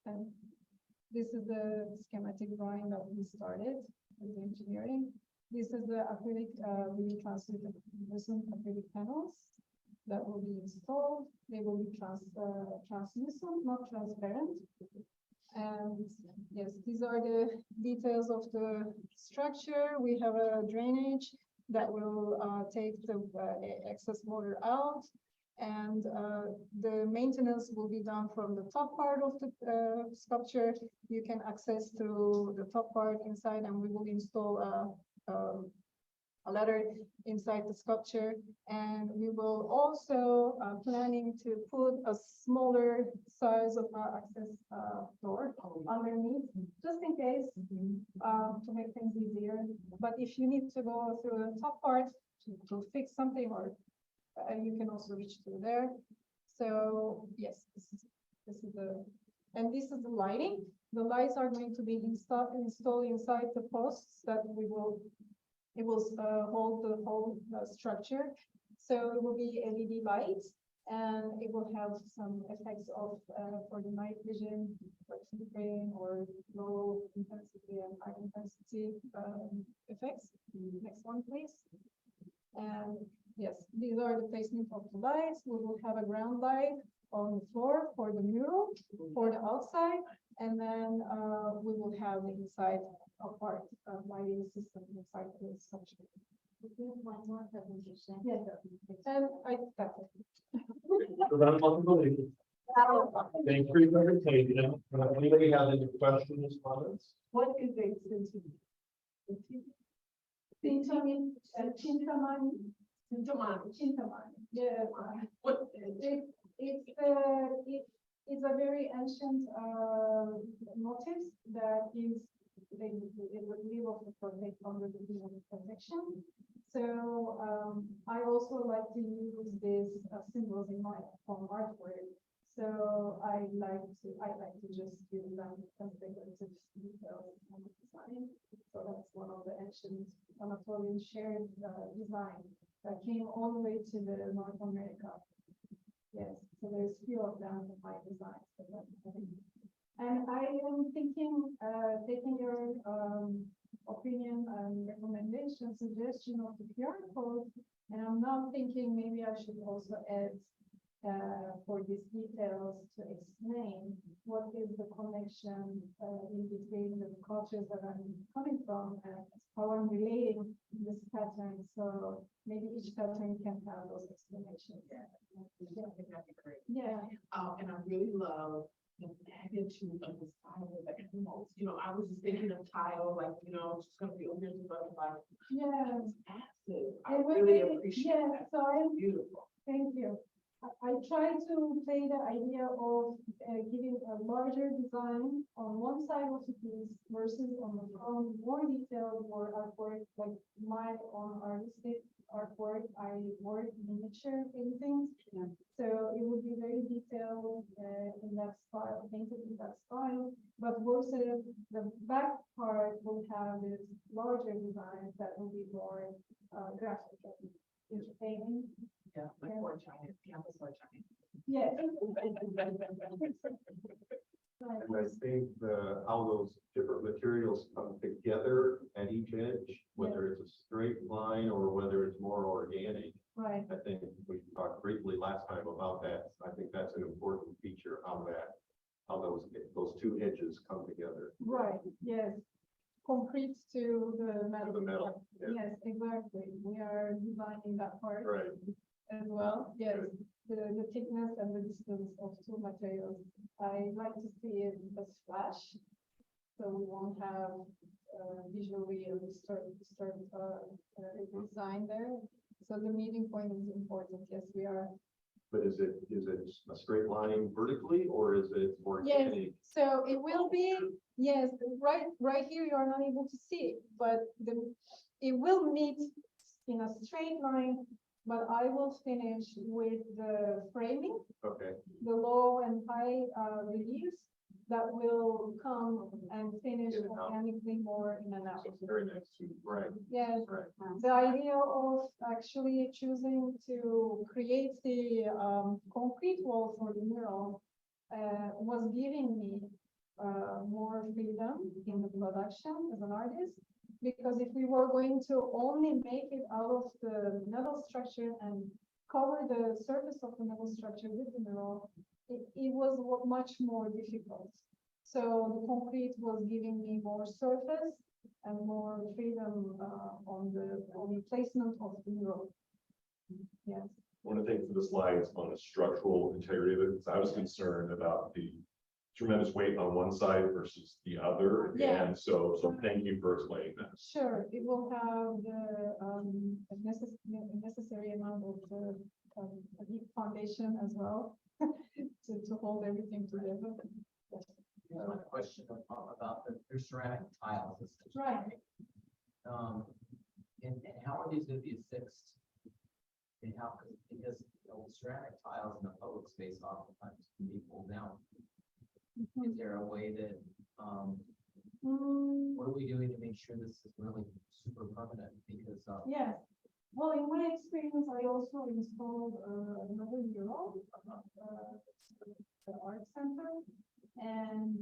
And this is the schematic drawing that we started with the engineering. This is the acrylic, really translucent acrylic panels that will be installed. They will be translucent, not transparent. And yes, these are the details of the structure. We have a drainage that will take the excess water out. And the maintenance will be done from the top part of the sculpture. You can access to the top part inside, and we will install a ladder inside the sculpture. And we will also planning to put a smaller size of access door underneath, just in case, to make things easier. But if you need to go through the top part to fix something, or you can also reach through there. So yes, this is the, and this is the lighting. The lights are going to be installed inside the posts that it will hold the whole structure. So it will be LED lights, and it will have some effects of for the night vision, for flickering or low intensity and high intensity effects. Next one, please. And yes, these are the placement of the lights. We will have a ground light on the floor for the mural, for the outside, and then we will have the inside part lighting system inside the structure. One more presentation. Yes, and that's it. So that's what we're doing. Thank you for your presentation. Anybody have any questions, comments? What is the extension? Chintamani. Yeah. What? It's a very ancient motif that is it would live of the project under the view of protection. So I also like to use these symbols in my own artwork. So I like to just give them some decorative details on the design. So that's one of the ancient Anatolian shared design that came all the way to the North America. Yes, so there's few of them in my designs. And I am thinking, taking your opinion and recommendation, suggestion of the QR code, and I'm now thinking maybe I should also add for these details to explain what is the connection in between the cultures that I'm coming from and how I'm relating this pattern. So maybe each pattern can have those explanations. Yeah, I think that'd be great. Yeah. And I really love the magnitude of the style of the animals. I was just thinking of tile, like, it's just gonna be over here, but Yeah. it's massive. I It would really be- appreciate yeah, that. so I Beautiful. Thank you. I try to play the idea of giving a larger design on one side of the piece versus on the front, more detailed or artwork, like my own artistic artwork. I work miniature paintings. So it will be very detailed in that style, painted in that style. But also the back part will have this larger design that will be more graphic and entertaining. Yeah, like more giant, campus or giant. Yes. And I think how those different materials come together at each edge, whether it's a straight line or whether it's more organic. Right. I think we talked briefly last time about that. I think that's an important feature of that, how those two edges come together. Right, yes. Concrete to the metal. the metal, yeah. Yes, exactly. We are designing that part Right. as well. Yes, the thickness and the distance of two materials. I like to see it as flash. So we won't have visually a disturbed design there. So the meeting point is important. Yes, we are. But is it a straight line vertically or is it organic? So it will be, yes, right here, you are not able to see it, but it will meet in a straight line, but I will finish with the framing, Okay, the low and high reliefs that will come and finish In and out. organically more in and out. so it's very nice to, right, Yes, right. the idea of actually choosing to create the concrete wall for the mural was giving me more freedom in the production as an artist. Because if we were going to only make it out of the metal structure and cover the surface of the metal structure with the mural, it was much more difficult. So the concrete was giving me more surface and more freedom on the placement of the mural. Yes. One of the things for the slides on the structural integrity of it, because I was concerned about the tremendous weight on one side versus the other. Yeah. And so thank you for explaining that. Sure, it will have the necessary amount of deep foundation as well to hold everything together. One question about the ceramic tiles. essentially, Right. And how are these gonna be affixed? And how, because ceramic tiles in the public space oftentimes can be pulled down. Is there a way that, what are we doing to make sure this is really super permanent? Because, Yes. Well, in my experience, I also installed another mural, the art center, and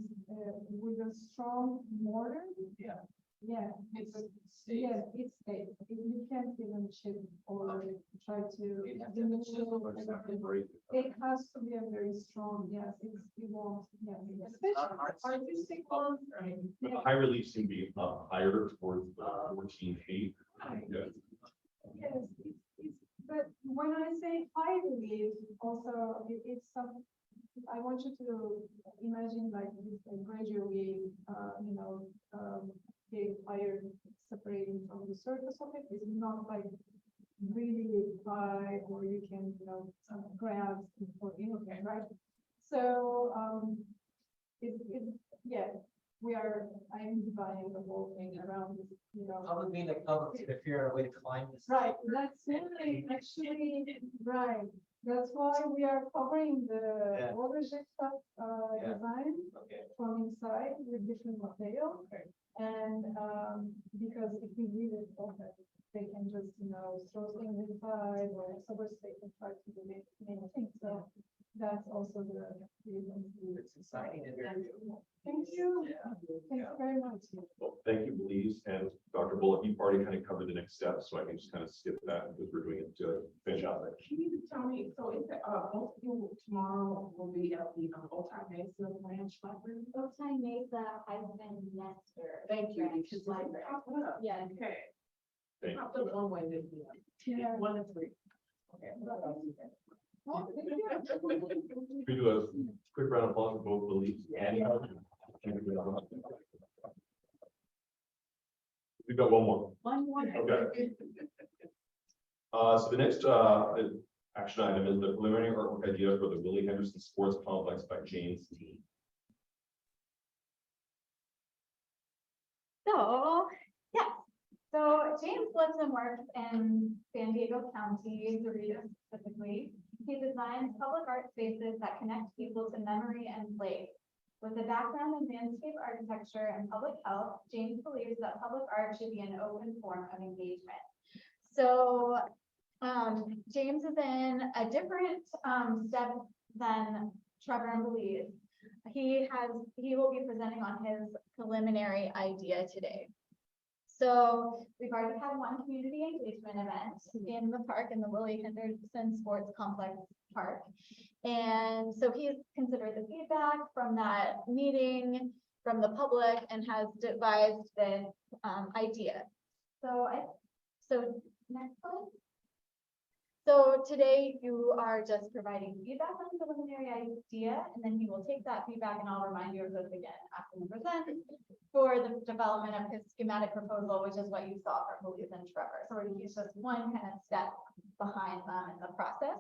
with a strong mortar. Yeah. Yeah, it's, yeah, it stays. You can't even chip or try to. You'd have to have a chisel or diminish something. Great. It has to be a very strong, yes, it won't, yeah, especially not hard to artistic ones. But the high relief seem to be up higher towards the 14 feet. Yeah. Yes, but when I say high relief, also, it's some, I want you to imagine like this gradually, getting higher, separating from the surface of it. It's not like really high, or you can, grab for anything, right? So, yeah, I'm dividing the whole thing around this, Public being the public, if you're a way to climb this. Right, that's really actually, right, that's why we are covering the Yeah. watershed stuff, Yeah. design Okay. from inside with different material. Okay. And, because if we leave it open, they can just, throw things inside or substate and try to do many things, so that's also the reason. It's exciting and very beautiful. Thank you, Yeah. thanks very much. Well, thank you, Louise, and Dr. Bullock, you've already kind of covered the next step, so I can just kind of skip that because we're doing it to finish out there. Can you tell me, so is it, both of you tomorrow will be at the, Old Mesa Branch Library? Otai Mesa has been Nestor. Thank you, Branch because Library. like, Yes. okay. Thank Popped you. up one way, this Yeah. 1 and 3. Okay. Well, thank you. We do a quick round of applause for both Louise and. We've got one more. One more. Okay. So the next, action item is the preliminary artwork idea for the Willie Henderson Sports Complex by James T. So, yes, so James lives and works in San Diego County, Cerritos specifically. He designs public art spaces that connect people to memory and place. With a background in landscape architecture and public health, James believes that public art should be an open form of engagement. So James is in a different step than Trevor and Belize. He will be presenting on his preliminary idea today. So we've already had one community engagement event in the park, in the Willie Henderson Sports Complex Park. And so he's considered the feedback from that meeting from the public and has devised this idea. So next slide. So today you are just providing feedback on the preliminary idea, and then he will take that feedback, and I'll remind you of this again after the present for the development of his schematic proposal, which is what you saw from Belize and Trevor. So he's just one kind of step behind them in the process.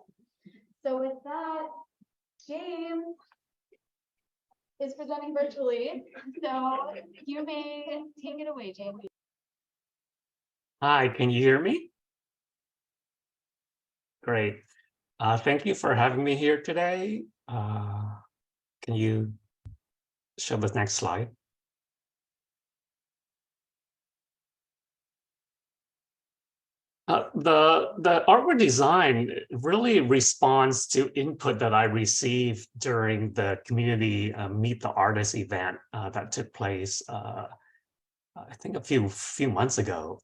So with that, James is presenting virtually, so you may take it away, James. Hi, can you hear me? Great. Thank you for having me here today. Can you show the next slide? The artwork design really responds to input that I received during the community Meet the Artist event that took place, I think a few months ago.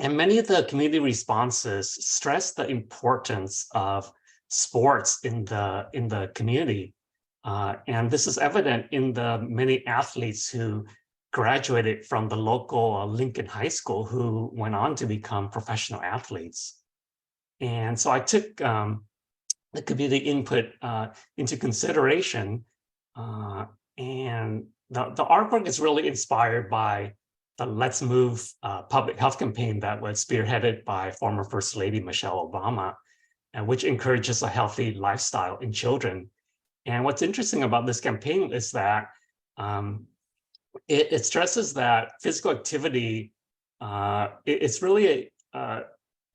And many of the community responses stress the importance of sports in the community. And this is evident in the many athletes who graduated from the local Lincoln High School who went on to become professional athletes. And so I took the community input into consideration. And the artwork is really inspired by the Let's Move public health campaign that was spearheaded by former First Lady Michelle Obama, which encourages a healthy lifestyle in children. And what's interesting about this campaign is that it stresses that physical activity, it's really, it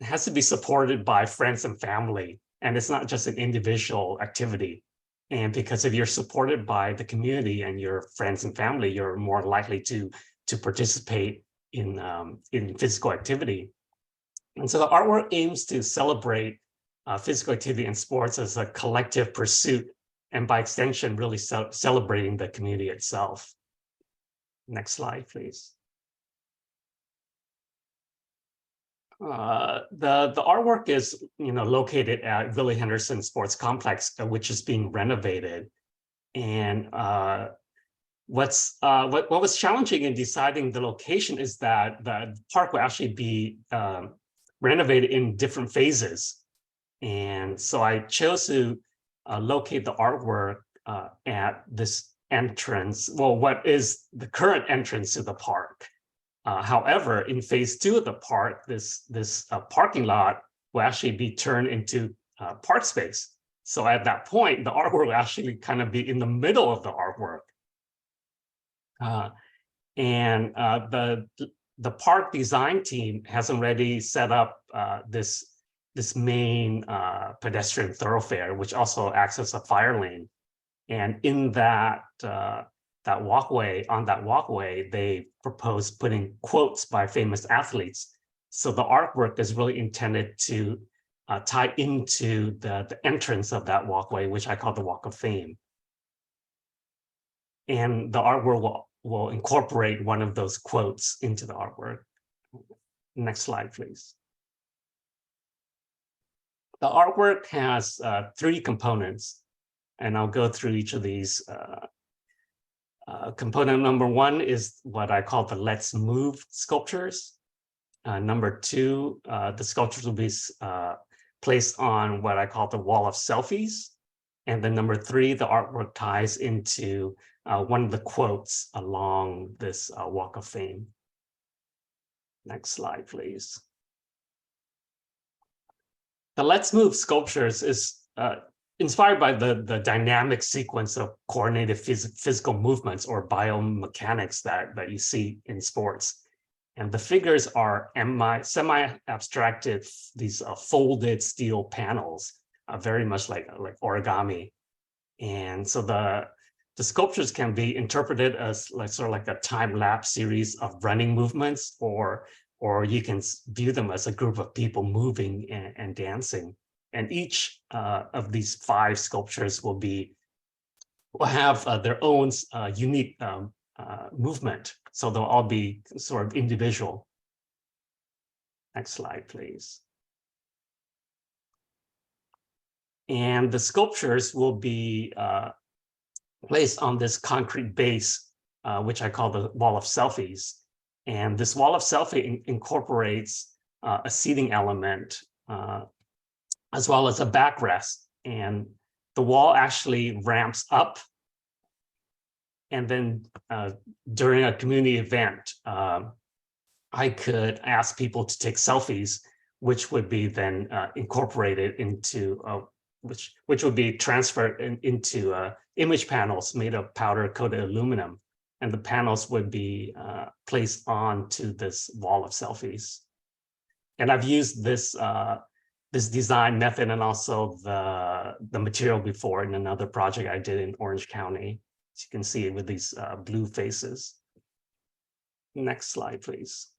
has to be supported by friends and family, and it's not just an individual activity. And because if you're supported by the community and your friends and family, you're more likely to participate in physical activity. And so the artwork aims to celebrate physical activity and sports as a collective pursuit, and by extension, really celebrating the community itself. Next slide, please. The artwork is located at Willie Henderson Sports Complex, which is being renovated. And what was challenging in deciding the location is that the park will actually be renovated in different phases. And so I chose to locate the artwork at this entrance, well, what is the current entrance to the park. However, in phase 2 of the park, this parking lot will actually be turned into park space. So at that point, the artwork will actually kind of be in the middle of the artwork. The park design team has already set up this main pedestrian thoroughfare, which also acts as a fire lane. And in that walkway, they proposed putting quotes by famous athletes. So the artwork is really intended to tie into the entrance of that walkway, which I call the Walk of Fame. And the artwork will incorporate one of those quotes into the artwork. Next slide, please. The artwork has 3 components, and I'll go through each of these. Component number 1 is what I call the Let's Move sculptures. Number 2, the sculptures will be placed on what I call the Wall of Selfies. And then number 3, the artwork ties into one of the quotes along this Walk of Fame. Next slide, please. The Let's Move sculptures is inspired by the dynamic sequence of coordinated physical movements or biomechanics that you see in sports. And the figures are semi-abstracted, these folded steel panels, very much like origami. And so the sculptures can be interpreted as sort of like a time-lapse series of running movements, or you can view them as a group of people moving and dancing. And each of these 5 sculptures will have their own unique movement. So they'll all be sort of individual. Next slide, please. And the sculptures will be placed on this concrete base, which I call the wall of selfies. And this wall of selfie incorporates a seating element, as well as a backrest. And the wall actually ramps up. And then during a community event, I could ask people to take selfies, which would be then incorporated into, which would be transferred into image panels made of powder-coated aluminum. And the panels would be placed onto this wall of selfies. And I've used this design method and also the material before in another project I did in Orange County. As you can see it with these blue faces. Next slide, please.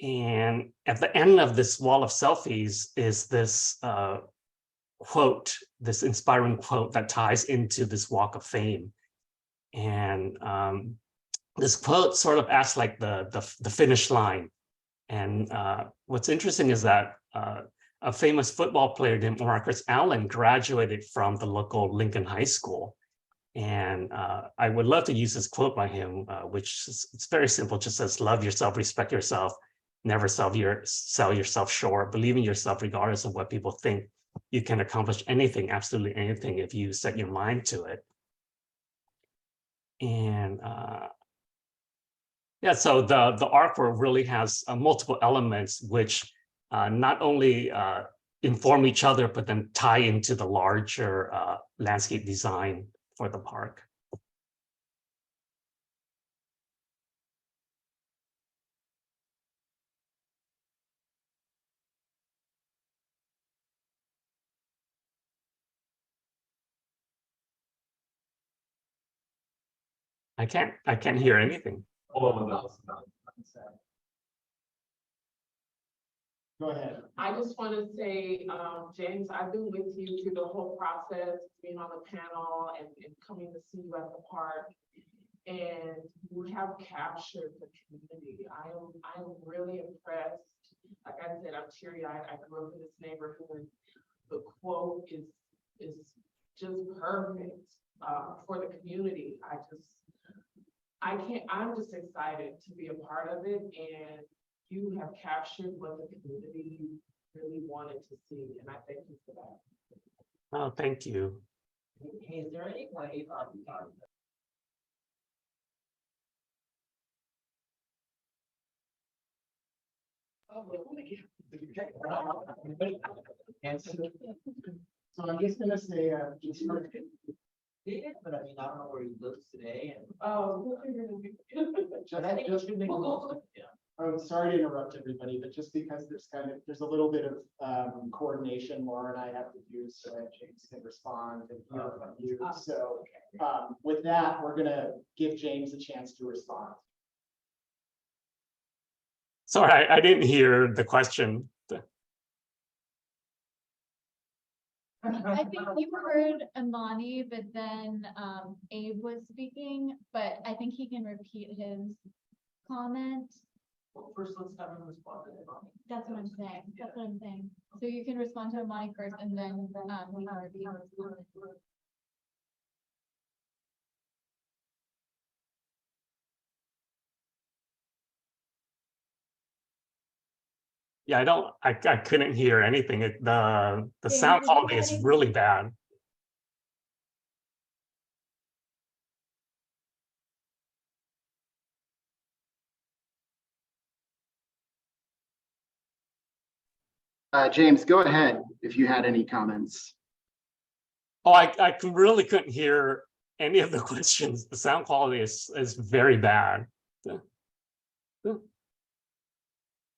And at the end of this wall of selfies is this quote, this inspiring quote that ties into this Walk of Fame. And this quote sort of acts like the finish line. And what's interesting is that a famous football player named Marcus Allen graduated from the local Lincoln High School. And I would love to use this quote by him, which is, it's very simple, just says, love yourself, respect yourself, never sell yourself short, believe in yourself regardless of what people think. You can accomplish anything, absolutely anything, if you set your mind to it. And yeah, so the artwork really has multiple elements which not only inform each other, but then tie into the larger landscape design for the park. I can't hear anything. Hold on with that. Go ahead. I just want to say, James, I've been with you through the whole process, being on the panel and coming to see you at the park. And you have captured the community. I'm really impressed. Like I said, I'm teary-eyed. I grew up in this neighborhood. The quote is just perfect for the community. I'm just excited to be a part of it, and you have captured what the community really wanted to see, and I thank you for that. Oh, thank you. Hey, is there any way So I'm just gonna say, but I mean, I don't know where he lives today and. I'm sorry to interrupt everybody, but just because there's a little bit of coordination Laura and I have to do, so that James can respond and hear from you. So with that, we're gonna give James a chance to respond. Sorry, I didn't hear the question. I think you heard Amani, but then Abe was speaking, but I think he can repeat his comment. Well, first, let's have him respond to it. That's what I'm saying. That's what I'm saying. So you can respond to Amani first and then we can repeat his comment. Yeah, I couldn't hear anything. The sound quality is really bad. James, go ahead if you had any comments. Oh, I really couldn't hear any of the questions. The sound quality is very bad.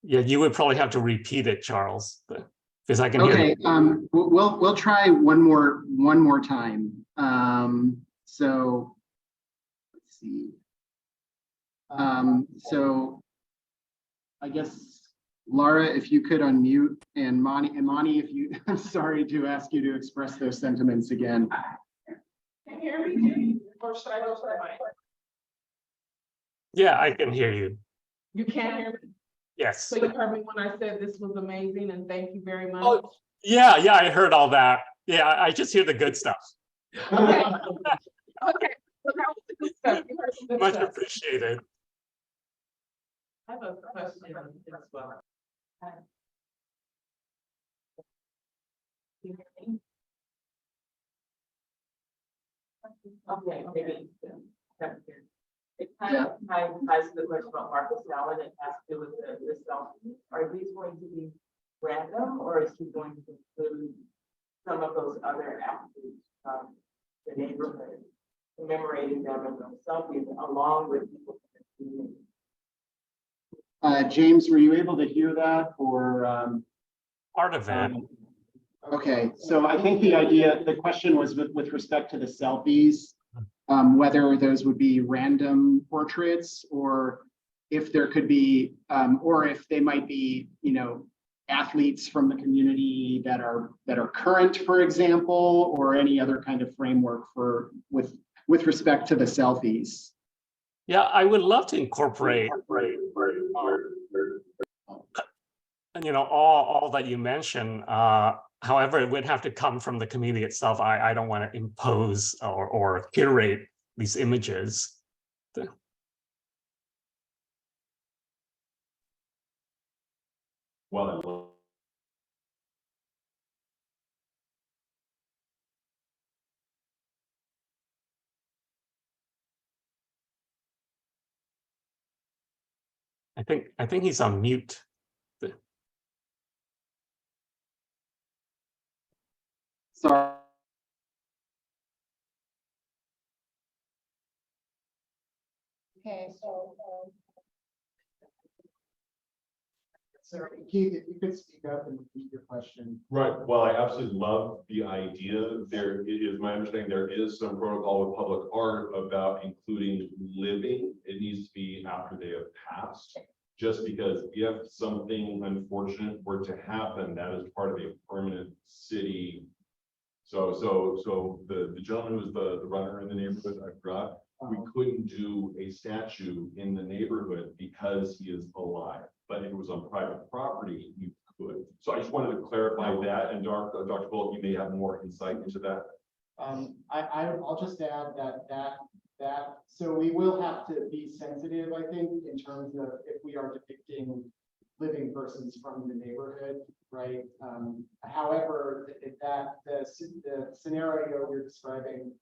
Yeah, you would probably have to repeat it, Charles, because I can hear. Okay, we'll try one more time. So let's see. So I guess Laura, if you could unmute, and Imani, if you, I'm sorry to ask you to express those sentiments again. Can you hear me? Or should I go to the mic? Yeah, I can hear you. You can't hear me? Yes. So you heard me when I said this was amazing and thank you very much? Oh, yeah, I heard all that. Yeah, I just hear the good stuff. Okay. Okay, so that was the good stuff. You heard the good Much stuff. appreciated. I have a question as well. Okay, maybe. It kind of ties to the question about Marcus Allen. It has to do with the self. Are these going to be random, or is he going to include some of those other athletes from the neighborhood, commemorating them as selfies along with people from the community? James, were you able to hear that, or? Part of it. Okay, so I think the question was with respect to the selfies, whether those would be random portraits, or if there could be, or if they might be, athletes from the community that are current, for example, or any other kind of framework with respect to the selfies. Yeah, I would love to incorporate, all that you mentioned. However, it would have to come from the community itself. I don't want to impose or curate these images. Well, I think he's on mute. Sorry. Okay, so. Sorry, Keith, if you could speak up and repeat your question. right, well, I absolutely love the idea. There is, my understanding, there is some protocol with public art about including living. It needs to be after they have passed. Just because if something unfortunate were to happen, that is part of a permanent city. So the gentleman who was the runner in the neighborhood, I forgot, we couldn't do a statue in the neighborhood because he is alive. But if it was on private property, you could. So I just wanted to clarify that, and Dr. Bullock, you may have more insight into that. I'll just add that so we will have to be sensitive, I think, in terms of if we are depicting living persons from the neighborhood, right? However, the scenario you're describing,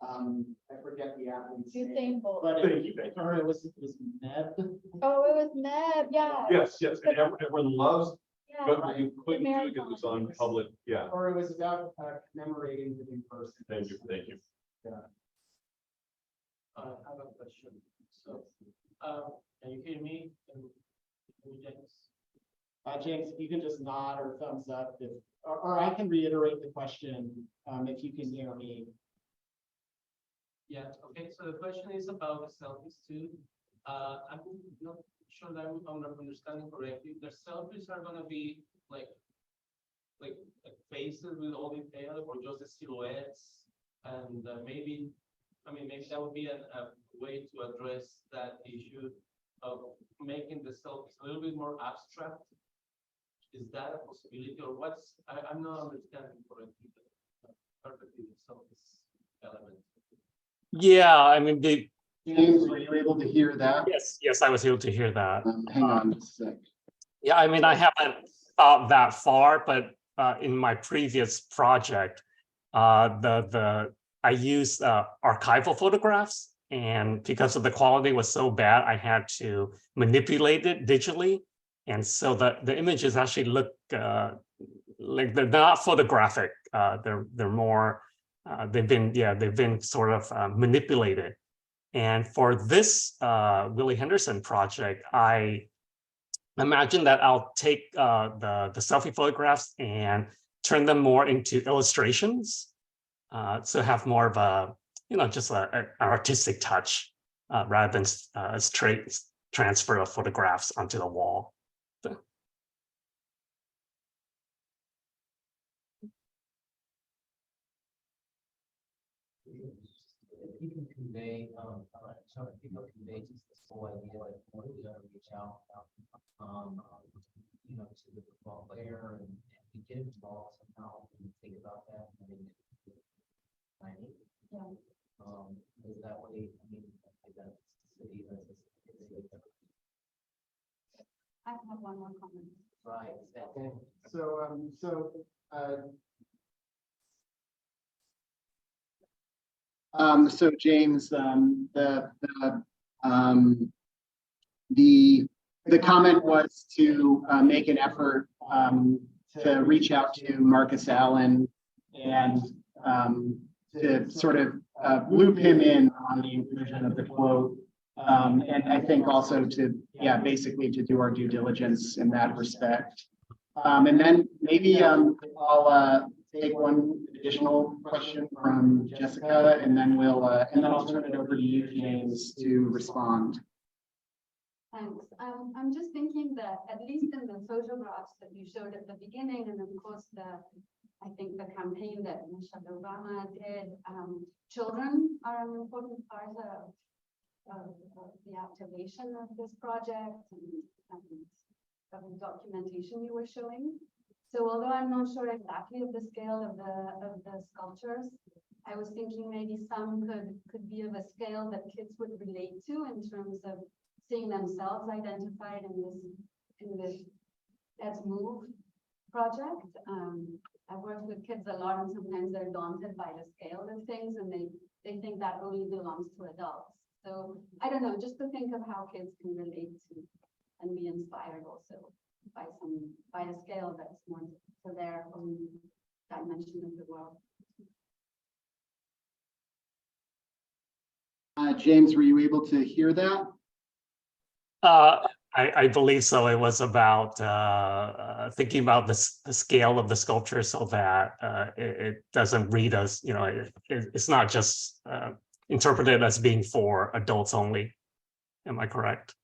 I forget the athlete's name, Usain Bolt. but Thank you. or it was Neb. Oh, it was Neb, yeah. Yes, and everyone loves, Yeah. but you couldn't do it because it was on public, yeah. Or it was about commemorating living persons. Thank you. I have a question. So, can you hear me? James, if you can just nod or thumbs up, or I can reiterate the question, if you can hear me. Yeah, okay, so the question is about the selfies too. I'm not sure that I'm understanding correctly. The selfies are gonna be like faces with all detail, or just the silhouettes? And maybe that would be a way to address that issue of making the selfies a little bit more abstract. Is that a possibility, or I'm not understanding correctly perfectly the selfies element. Yeah, I mean, James, were you able to hear that? yes, I was able to hear that. Hang on just a sec. Yeah, I mean, I haven't thought that far, but in my previous project, I used archival photographs, and because of the quality was so bad, I had to manipulate it digitally, and so the images actually look like they're not photographic. They're more they've been sort of manipulated. And for this Willie Henderson project, I imagine that I'll take the selfie photographs and turn them more into illustrations. So have more of a, just an artistic touch rather than straight transfer of photographs onto the wall. If you can convey, so if people convey just this whole idea, like, what are we gonna reach out, to the football player and to get involved somehow, and think about that, I mean, Yeah. is that way, I mean, that city, I have one more comment. right, Okay, so James, the comment was to make an effort to reach out to Marcus Allen and to sort of loop him in on the inclusion of the quote. And I think also to, basically to do our due diligence in that respect. And then maybe I'll take one additional question from Jessica, and then I'll turn it over to you, James, to respond. Thanks. I'm just thinking that at least in the photographs that you showed at the beginning, and of course I think the campaign that Michelle Obama did, children are an important part of the activation of this project and of the documentation you were showing. So although I'm not sure exactly of the scale of the sculptures, I was thinking maybe some could be of a scale that kids would relate to in terms of seeing themselves identified in this Let's Move project. I've worked with kids a lot, and sometimes they're daunted by the scale of things, and they think that only belongs to adults. So I don't know, just to think of how kids can relate to and be inspired also by a scale that's more to their own dimension of the world. James, were you able to hear that? I believe so. It was about thinking about the scale of the sculpture so that it doesn't read as, it's not just interpreted as being for adults only. Am I correct?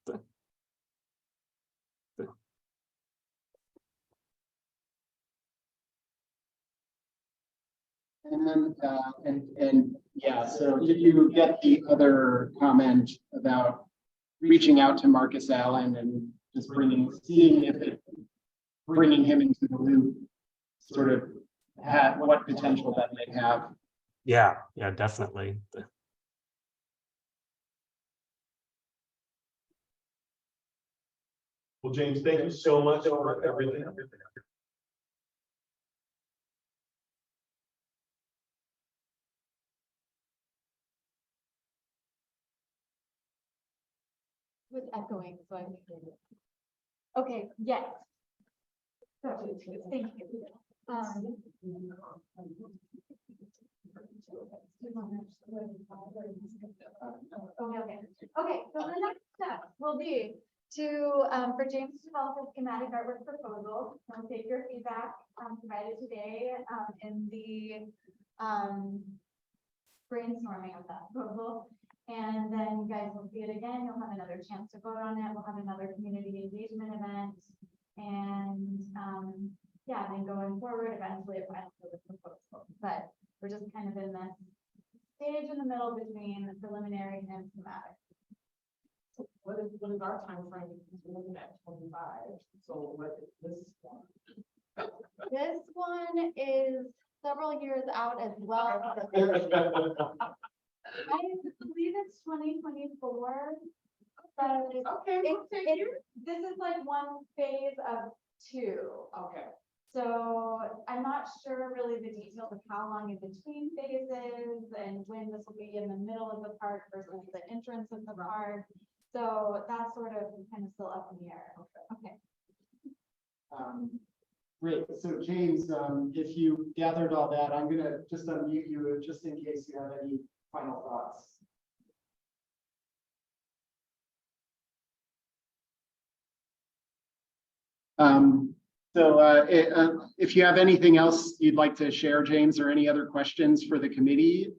And then, so did you get the other comment about reaching out to Marcus Allen and just seeing if bringing him into the loop sort of what potential that might have? Yeah, definitely. Well, James, thank you so much for everything. Was echoing, so I muted it. Okay, yes. Thank you. Okay, so the next step will be to, for James to develop a schematic artwork proposal. I'll take your feedback provided today in the brainstorming of that proposal. And then you guys will see it again. You'll have another chance to vote on it. We'll have another community engagement event. And then going forward, eventually it might be the proposal. But we're just kind of in this stage in the middle between the preliminary and schematic. What is our time frame? We're looking at 25. So what is this one? This one is several years out as well. I believe it's 2024. So this is like one phase of two. Okay. So I'm not sure really the details of how long in between phases and when this will be in the middle of the park versus the entrance of the park. So that's sort of kind of still up in the air. Okay. Great. So James, if you gathered all that, I'm gonna just unmute you just in case you have any final thoughts. If you have anything else you'd like to share, James, or any other questions for the committee,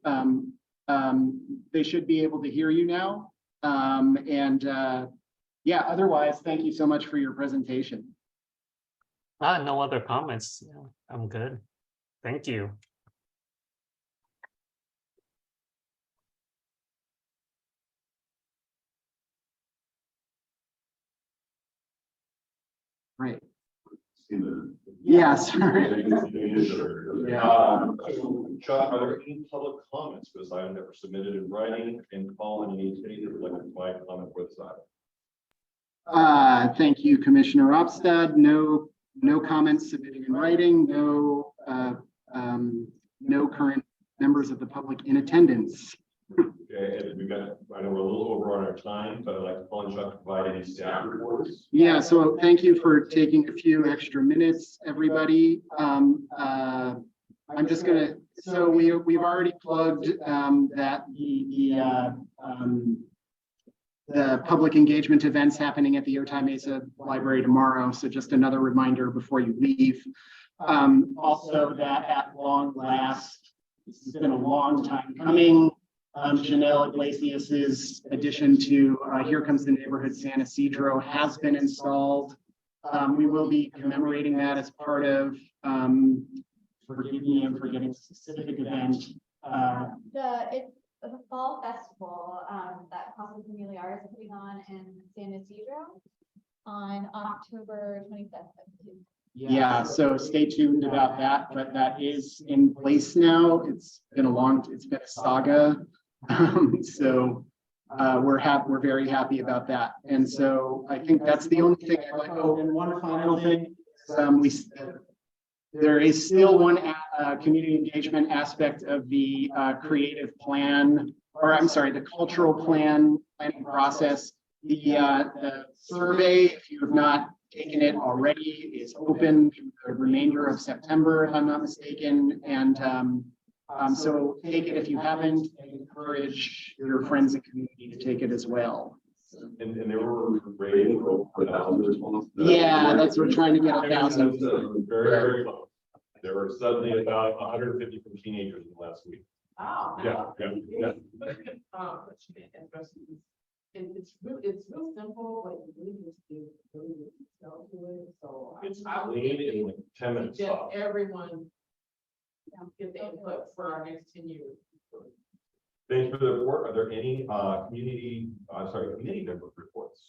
they should be able to hear you now. Yeah, otherwise, thank you so much for your presentation. No other comments. Yeah, I'm good. Thank you. Right. Yeah, sorry. Chuck, are there any public comments for this item that were submitted in writing and call on any city that would like to provide comment for this item? Thank you, Commissioner Opstad. No comments submitted in writing, no current members of the public in attendance. Okay, and we've got, I know we're a little over on our time, but I'd like to call on Chuck to provide any staff reports. Yeah, so thank you for taking a few extra minutes, everybody. I'm just gonna, so we've already plugged that the public engagement events happening at the Otay Mesa Library tomorrow. So just another reminder before you leave. Also that at long last, this has been a long time coming. Janelle Iglesias's addition to Here Comes the Neighborhood San Isidro has been installed. We will be commemorating that as part of, forgive me, I'm forgetting a specific event. It's the fall festival, that Casa Familiar is putting on in San Isidro on October 25th. Yeah, so stay tuned about that, but that is in place now. It's been a saga. So we're very happy about that. And so I think that's the only thing I'd like. Oh, and one final thing, there is still one community engagement aspect of the creative plan, or I'm sorry, the cultural planning process. The survey, if you have not taken it already, is open through the remainder of September, if I'm not mistaken. And so take it if you haven't, and encourage your friends and community to take it as well. And they were rated for 1,000. Yeah, that's what we're trying to get 1,000. Very, very low. There were suddenly about 150 from teenagers in the last week. Oh. Yeah. It's real simple, like you really just do really detail to it, so. It's I would clean in like 10 minutes. Get tops. everyone. Get the input for our next 10 years. Thanks for the report. Are there any community member reports?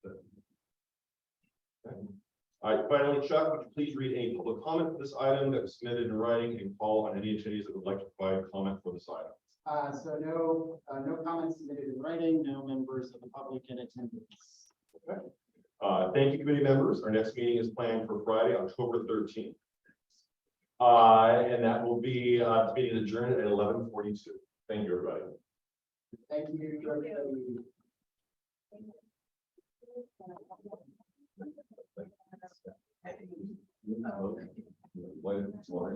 Okay. All right, finally, Chuck, would you please read any public comment for this item that was submitted in writing and call on any attendees that would like to provide comment for this item? So no comments submitted in writing, no members of the public in attendance. Okay. Thank you, committee members. Our next meeting is planned for Friday, October 13th. And that will be meeting adjourned at 11:42. Thank you, everybody. Thank you. Why-